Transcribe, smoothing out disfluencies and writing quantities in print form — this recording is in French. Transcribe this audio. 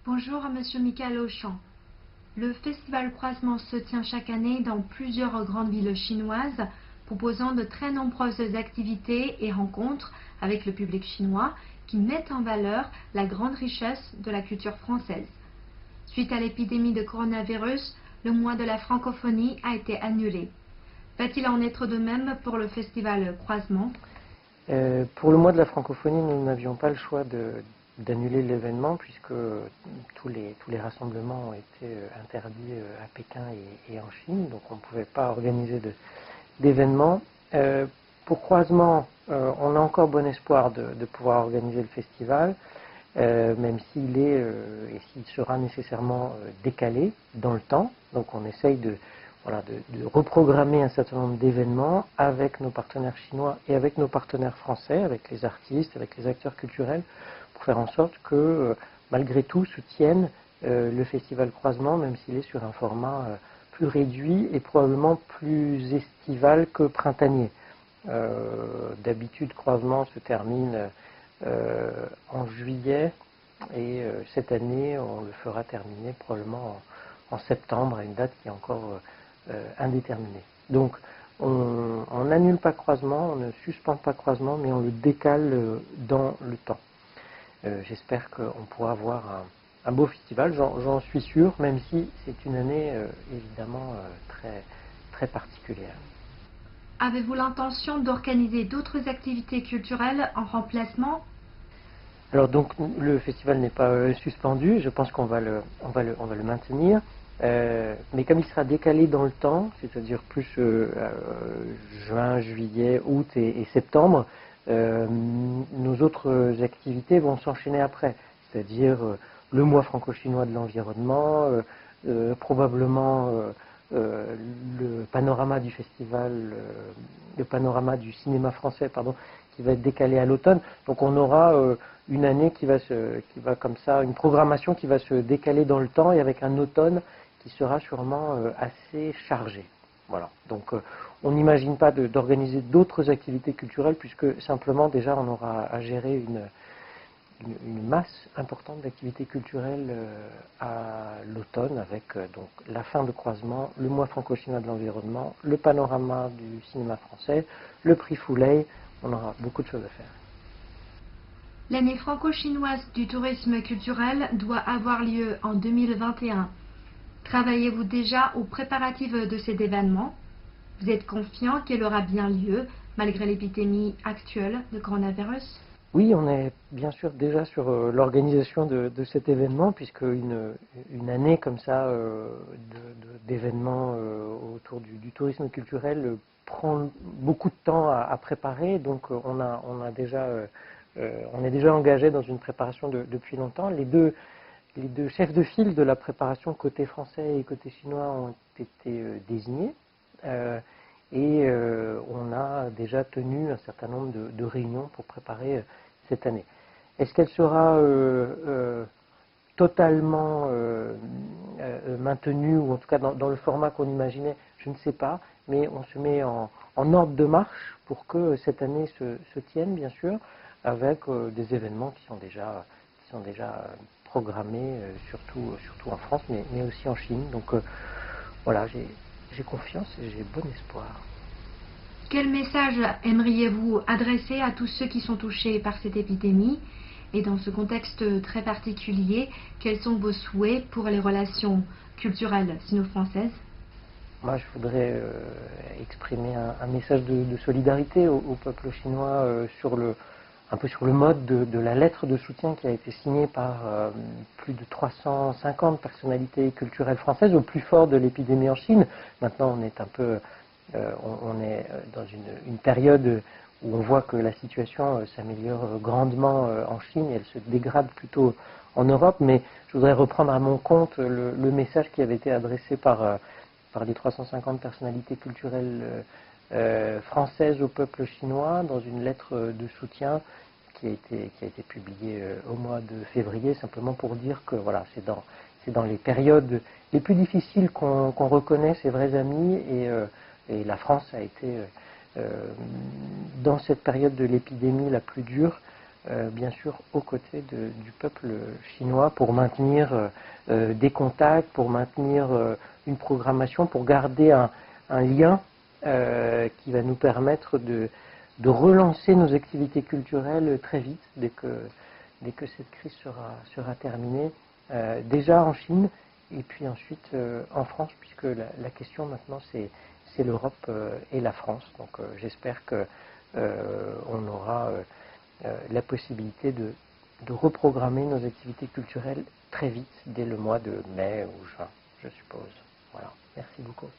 Bonjour à Monsieur Michael Auchan. Le Festival Croisement se tient chaque année dans plusieurs grandes villes chinoises, proposant de très nombreuses activités et rencontres avec le public chinois qui mettent en valeur la grande richesse de la culture française. Suite à l'épidémie de coronavirus, le mois de la francophonie a été annulé. Va-t-il en être de même pour le Festival Croisement? Pour le mois de la francophonie, nous n'avions pas le choix d'annuler l'événement puisque tous les rassemblements ont été interdits à Pékin et en Chine, donc on ne pouvait pas organiser d'événements. Pour Croisement, on a encore bon espoir de pouvoir organiser le festival, même s'il est et s'il sera nécessairement décalé dans le temps. Donc on essaye de reprogrammer un certain nombre d'événements avec nos partenaires chinois et avec nos partenaires français, avec les artistes, avec les acteurs culturels, pour faire en sorte que, malgré tout, se tienne le Festival Croisement, même s'il est sur un format plus réduit et probablement plus estival que printanier. D'habitude, Croisement se termine en juillet et cette année, on le fera terminer probablement en septembre, à une date qui est encore indéterminé. Donc, on n'annule pas Croisement, on ne suspend pas Croisement, mais on le décale dans le temps. J'espère qu'on pourra avoir un beau festival, j'en suis sûr, même si c'est une année évidemment très particulière. Avez-vous l'intention d'organiser d'autres activités culturelles en remplacement? Alors donc le festival n'est pas suspendu, je pense qu'on va le maintenir. Mais comme il sera décalé dans le temps, c'est-à-dire plus juin, juillet, août et septembre, nos autres activités vont s'enchaîner après, c'est-à-dire le mois franco-chinois de l'environnement, probablement le panorama du festival, le panorama du cinéma français, pardon, qui va être décalé à l'automne. Donc on aura une année qui va comme ça, une programmation qui va se décaler dans le temps et avec un automne qui sera sûrement assez chargé. Voilà. Donc on n'imagine pas d'organiser d'autres activités culturelles puisque simplement déjà on aura à gérer une masse importante d'activités culturelles à l'automne avec donc la fin de Croisement, le mois franco-chinois de l'environnement, le panorama du cinéma français, le prix Foulet. On aura beaucoup de choses à faire. L'année franco-chinoise du tourisme culturel doit avoir lieu en 2021. Travaillez-vous déjà aux préparatifs de cet événement? Vous êtes confiant qu'elle aura bien lieu malgré l'épidémie actuelle de coronavirus? Oui, on est bien sûr déjà sur l'organisation de cet événement, puisque une année comme ça d'événements autour du tourisme culturel prend beaucoup de temps à préparer. Donc on est déjà engagé dans une préparation depuis longtemps. Les deux chefs de file de la préparation côté français et côté chinois ont été désignés. On a déjà tenu un certain nombre de réunions pour préparer cette année. Est-ce qu'elle sera totalement maintenue, ou en tout cas dans le format qu'on imaginait? Je ne sais pas, mais on se met en ordre de marche pour que cette année se tienne, bien sûr, avec des événements qui sont déjà programmés, surtout en France, mais aussi en Chine. Donc voilà, j'ai confiance et j'ai bon espoir. Quel message aimeriez-vous adresser à tous ceux qui sont touchés par cette épidémie? Et dans ce contexte très particulier, quels sont vos souhaits pour les relations culturelles sino-françaises? Moi, je voudrais exprimer un message de solidarité au peuple chinois un peu sur le mode de la lettre de soutien qui a été signée par plus de 350 personnalités culturelles françaises au plus fort de l'épidémie en Chine. Maintenant, on est dans une période où on voit que la situation s'améliore grandement en Chine et elle se dégrade plutôt en Europe. Mais je voudrais reprendre à mon compte le message qui avait été adressé par les 350 personnalités culturelles françaises au peuple chinois dans une lettre de soutien qui a été publiée au mois de février, simplement pour dire que voilà, c'est dans les périodes les plus difficiles qu'on reconnaît ses vrais amis, et la France a été dans cette période de l'épidémie la plus dure, bien sûr aux côtés du peuple chinois pour maintenir des contacts, pour maintenir une programmation, pour garder un lien qui va nous permettre de relancer nos activités culturelles très vite, dès que cette crise sera terminée, déjà en Chine et puis ensuite en France, puisque la question maintenant c'est l'Europe et la France. Donc j'espère qu'on aura la possibilité de reprogrammer nos activités culturelles très vite, dès le mois de mai ou juin, je suppose. Voilà, merci beaucoup.